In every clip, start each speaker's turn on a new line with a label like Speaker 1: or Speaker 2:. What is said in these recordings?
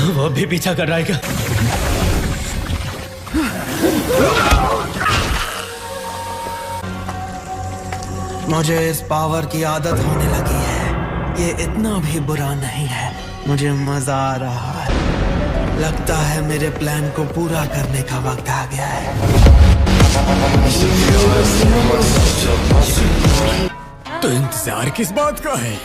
Speaker 1: वो अभी पीछा कर रहा है क्या?
Speaker 2: मुझे इस पावर की आदत होने लगी है। ये इतना भी बुरा नहीं है। मुझे मजा आ रहा है। लगता है मेरे प्लान को पूरा करने का वक्त आ गया है।
Speaker 3: तो इंतजार किस बात का है?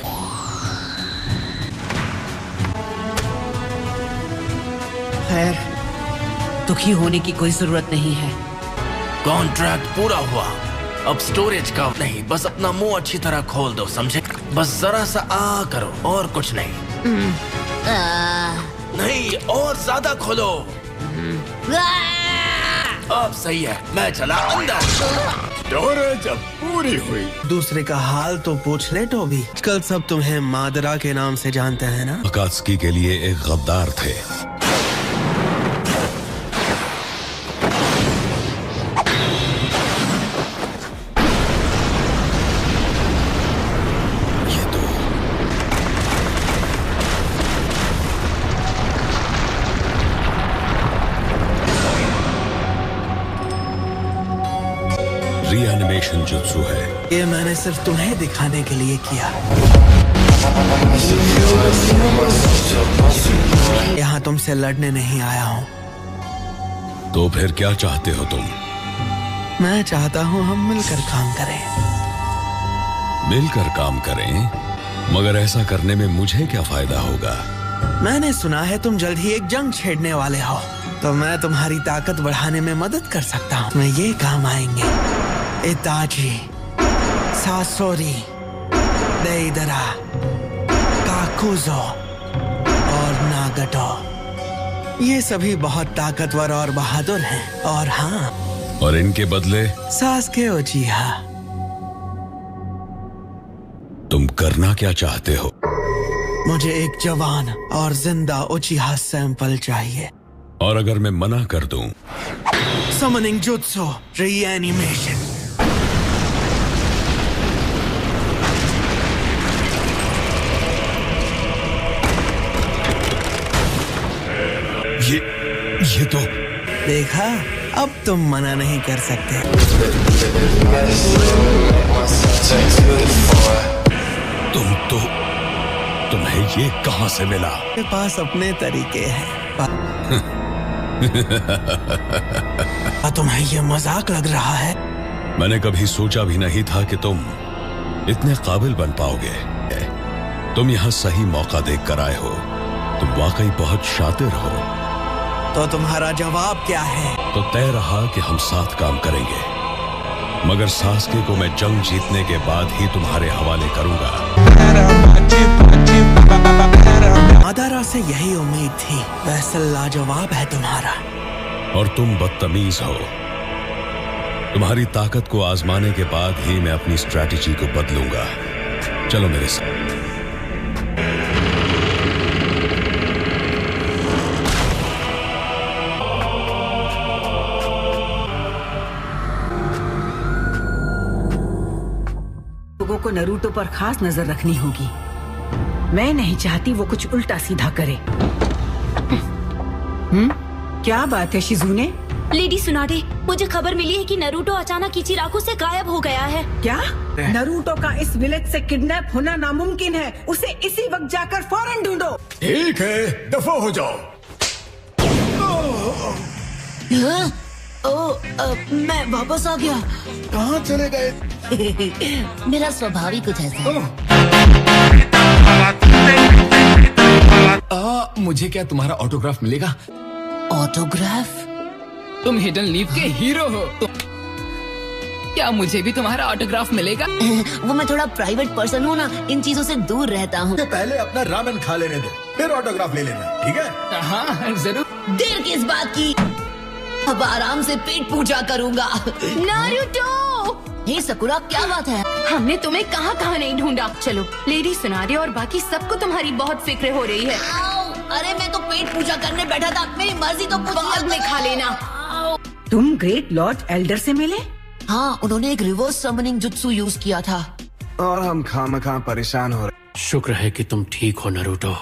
Speaker 4: खैर, दुखी होने की कोई जरूरत नहीं है।
Speaker 5: कॉन्ट्रैक्ट पूरा हुआ। अब स्टोरेज का नहीं, बस अपना मुंह अच्छी तरह खोल दो, समझे? बस जरा सा करो और कुछ नहीं। नहीं, और ज्यादा खोलो। अब सही है, मैं चला अंदर।
Speaker 3: स्टोरेज अब पूरी हुई।
Speaker 2: दूसरे का हाल तो पूछ ले टोबी। कल सब तुम्हें मादरा के नाम से जानते हैं ना?
Speaker 6: अकात्सुकी के लिए एक गद्दार थे। रीएनिमेशन जुत्सु है।
Speaker 2: ये मैंने सिर्फ तुम्हें दिखाने के लिए किया। यहाँ तुमसे लड़ने नहीं आया हूँ।
Speaker 6: तो फिर क्या चाहते हो तुम?
Speaker 2: मैं चाहता हूँ हम मिलकर काम करें।
Speaker 6: मिलकर काम करें? मगर ऐसा करने में मुझे क्या फायदा होगा?
Speaker 2: मैंने सुना है तुम जल्द ही एक जंग छेड़ने वाले हो, तो मैं तुम्हारी ताकत बढ़ाने में मदद कर सकता हूँ। मैं ये काम आएंगे इताची, सासोरी, देइदरा, काकुजो और नागटो। ये सभी बहुत ताकतवर और बहादुर हैं। और हाँ,
Speaker 6: और इनके बदले
Speaker 2: सासुके उचिहा।
Speaker 6: तुम करना क्या चाहते हो?
Speaker 2: मुझे एक जवान और जिंदा उचिहा सैंपल चाहिए।
Speaker 6: और अगर मैं मना कर दूं?
Speaker 2: Summoning jutsu reanimation.
Speaker 6: ये तो
Speaker 2: देखा, अब तुम मना नहीं कर सकते।
Speaker 6: तुम्हें ये कहां से मिला?
Speaker 2: मेरे पास अपने तरीके हैं। तुम्हें ये मजाक लग रहा है?
Speaker 6: मैंने कभी सोचा भी नहीं था कि तुम इतने काबिल बन पाओगे। तुम यहाँ सही मौका देख कर आए हो। तुम वाकई बहुत शातिर हो।
Speaker 2: तो तुम्हारा जवाब क्या है?
Speaker 6: तो तय रहा कि हम साथ काम करेंगे, मगर सासुके को मैं जंग जीतने के बाद ही तुम्हारे हवाले करूंगा।
Speaker 2: मादारा से यही उम्मीद थी। वैसे लाजवाब है तुम्हारा।
Speaker 6: और तुम बदतमीज हो। तुम्हारी ताकत को आजमाने के बाद ही मैं अपनी स्ट्रैटेजी को बदलूंगा। चलो मेरे साथ।
Speaker 4: लोगों को नरूटो पर खास नजर रखनी होगी। मैं नहीं चाहती वो कुछ उल्टा सीधा करे। क्या बात है शिजुने?
Speaker 7: लेडी सुनाडे, मुझे खबर मिली है कि नरूटो अचानक इचिराको से गायब हो गया है।
Speaker 4: क्या? नरूटो का इस विलेज से किडनैप होना नामुमकिन है। उसे इसी वक्त जाकर फौरन ढूंढो।
Speaker 3: ठीक है, दफा हो जाओ।
Speaker 7: मैं वापस आ गया।
Speaker 3: कहाँ चले गए?
Speaker 7: मेरा स्वभाव ही कुछ ऐसा है।
Speaker 3: मुझे क्या तुम्हारा ऑटोग्राफ मिलेगा?
Speaker 7: ऑटोग्राफ?
Speaker 8: तुम हिडन लीफ के हीरो हो, तो क्या मुझे भी तुम्हारा ऑटोग्राफ मिलेगा?
Speaker 7: वो मैं थोड़ा प्राइवेट पर्सन हूँ ना, इन चीजों से दूर रहता हूँ।
Speaker 3: पहले अपना रामेन खा लेने दो, फिर ऑटोग्राफ ले लेना, ठीक है?
Speaker 8: हाँ जरूर।
Speaker 7: देर किस बात की? अब आराम से पेट पूजा करूँगा। नारुतो! हे सकुरा, क्या बात है?
Speaker 9: हमने तुम्हें कहाँ कहाँ नहीं ढूंढा। चलो, लेडी सुनारे और बाकी सबको तुम्हारी बहुत फिक्र हो रही है।
Speaker 7: अरे मैं तो पेट पूजा करने बैठा था, मेरी मर्जी तो
Speaker 9: बाद में खा लेना।
Speaker 4: तुम ग्रेट लॉर्ड एल्डर से मिले?
Speaker 7: हाँ, उन्होंने एक रिवर्स समनिंग जुत्सु यूज किया था।
Speaker 2: और हम खामखा परेशान हो रहे।
Speaker 1: शुक्र है कि तुम ठीक हो नरूटो।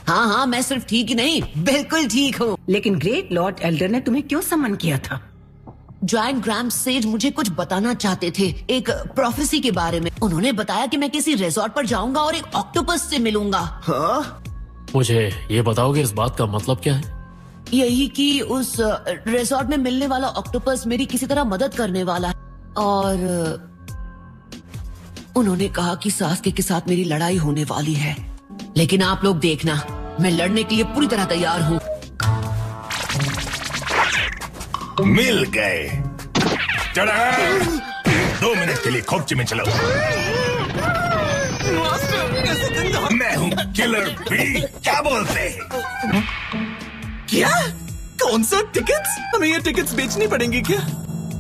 Speaker 7: हाँ हाँ, मैं सिर्फ ठीक ही नहीं, बिल्कुल ठीक हूँ।
Speaker 4: लेकिन ग्रेट लॉर्ड एल्डर ने तुम्हें क्यों समन किया था?
Speaker 7: जॉइन ग्राम सेज मुझे कुछ बताना चाहते थे, एक प्रोफेसी के बारे में। उन्होंने बताया कि मैं किसी रिजॉर्ट पर जाऊंगा और एक ऑक्टोपस से मिलूंगा।
Speaker 2: हाँ?
Speaker 1: मुझे ये बताओगे इस बात का मतलब क्या है?
Speaker 7: यही कि उस रिजॉर्ट में मिलने वाला ऑक्टोपस मेरी किसी तरह मदद करने वाला है, और उन्होंने कहा कि सास्के के साथ मेरी लड़ाई होने वाली है। लेकिन आप लोग देखना, मैं लड़ने के लिए पूरी तरह तैयार हूँ।
Speaker 3: मिल गए। चला 2 मिनट के लिए खोपचे में चलो। मैं हूँ किलर बी। क्या बोलते हैं?
Speaker 2: क्या? Concert tickets? हमें ये टिकट्स बेचनी पड़ेंगी क्या?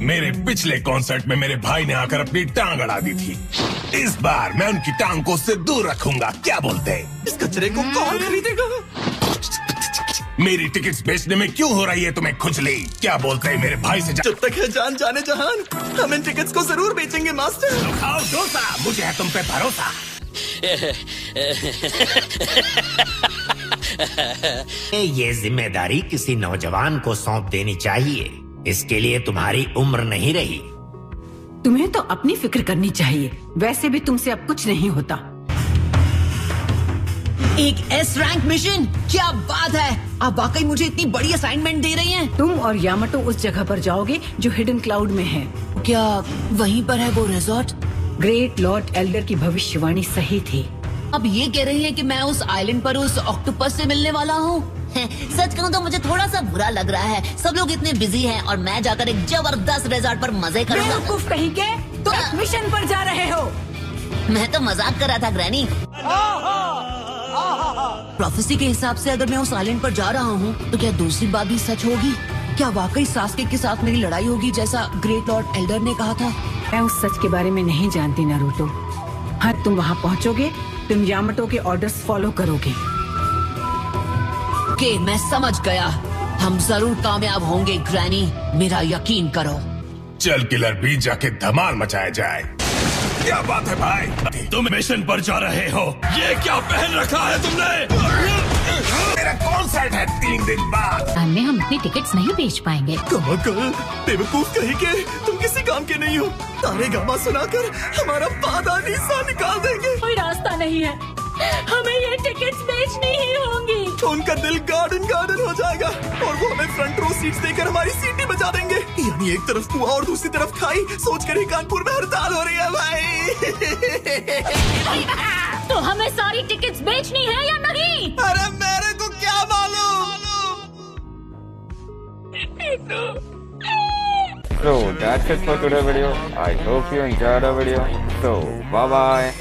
Speaker 3: मेरे पिछले कॉन्सर्ट में मेरे भाई ने आकर अपनी टांग अड़ा दी थी। इस बार मैं उनकी टांग को उससे दूर रखूंगा। क्या बोलते हैं?
Speaker 2: इस कचरे को कौन खरीदेगा?
Speaker 3: मेरी टिकट्स बेचने में क्यों हो रही है तुम्हें खुजली? क्या बोलते हैं मेरे भाई से?
Speaker 2: जब तक है जान जाने जहान, हम इन टिकट्स को जरूर बेचेंगे मास्टर।
Speaker 3: तो खाओ डोसा, मुझे है तुम पे भरोसा।
Speaker 10: ये जिम्मेदारी किसी नौजवान को सौंप देनी चाहिए। इसके लिए तुम्हारी उम्र नहीं रही।
Speaker 4: तुम्हें तो अपनी फिक्र करनी चाहिए। वैसे भी तुमसे अब कुछ नहीं होता।
Speaker 7: एक S रैंक मिशन, क्या बात है! आप वाकई मुझे इतनी बड़ी असाइनमेंट दे रही हैं।
Speaker 4: तुम और यामाटो उस जगह पर जाओगे जो हिडन क्लाउड में है।
Speaker 7: क्या वहीं पर है वो रिजॉर्ट?
Speaker 4: ग्रेट लॉर्ड एल्डर की भविष्यवाणी सही थी।
Speaker 7: अब ये कह रही हैं कि मैं उस आइलैंड पर उस ऑक्टोपस से मिलने वाला हूँ। सच कहूँ तो मुझे थोड़ा सा बुरा लग रहा है। सब लोग इतने बिजी हैं और मैं जाकर एक जबरदस्त रिजॉर्ट पर मजे करूँगा।
Speaker 4: बेवकूफ कहीं के, तुम मिशन पर जा रहे हो।
Speaker 7: मैं तो मजाक कर रहा था ग्रैनी। प्रोफेसी के हिसाब से अगर मैं उस आइलैंड पर जा रहा हूँ तो क्या दूसरी बात भी सच होगी? क्या वाकई सास्के के साथ मेरी लड़ाई होगी जैसा ग्रेट लॉर्ड एल्डर ने कहा था?
Speaker 4: मैं उस सच के बारे में नहीं जानती नारुतो। हाँ, तुम वहाँ पहुँचोगे, तुम यामाटो के ऑर्डर्स फॉलो करोगे।
Speaker 7: ओके, मैं समझ गया। हम जरूर कामयाब होंगे ग्रैनी, मेरा यकीन करो।
Speaker 3: चल किलर बी, जाके धमाल मचाया जाए। क्या बात है भाई?
Speaker 1: तुम मिशन पर जा रहे हो? ये क्या पहन रखा है तुमने?
Speaker 3: मेरा कॉन्सर्ट है 3 दिन बाद।
Speaker 9: में हम अपनी टिकट्स नहीं बेच पाएंगे।
Speaker 2: कमाल, बेवकूफ कहीं के, तुम किसी काम के नहीं हो। तारे गामा सुनाकर हमारा पादानी सा निकाल देंगे।
Speaker 4: कोई रास्ता नहीं है, हमें ये टिकट्स बेचनी ही होंगी।
Speaker 2: उनका दिल गार्डन गार्डन हो जाएगा और वो हमें फ्रंट रो सीट्स देकर हमारी सीटें बचा देंगे। यानी एक तरफ कुआं और दूसरी तरफ खाई। सोचकर ही कानपुर में हड़ताल हो रही है भाई।
Speaker 9: तो हमें सारी टिकट्स बेचनी है या नहीं?
Speaker 2: अरे मेरे को क्या मालूम।
Speaker 11: So that's it for today's video. I hope you enjoyed the video. So bye bye.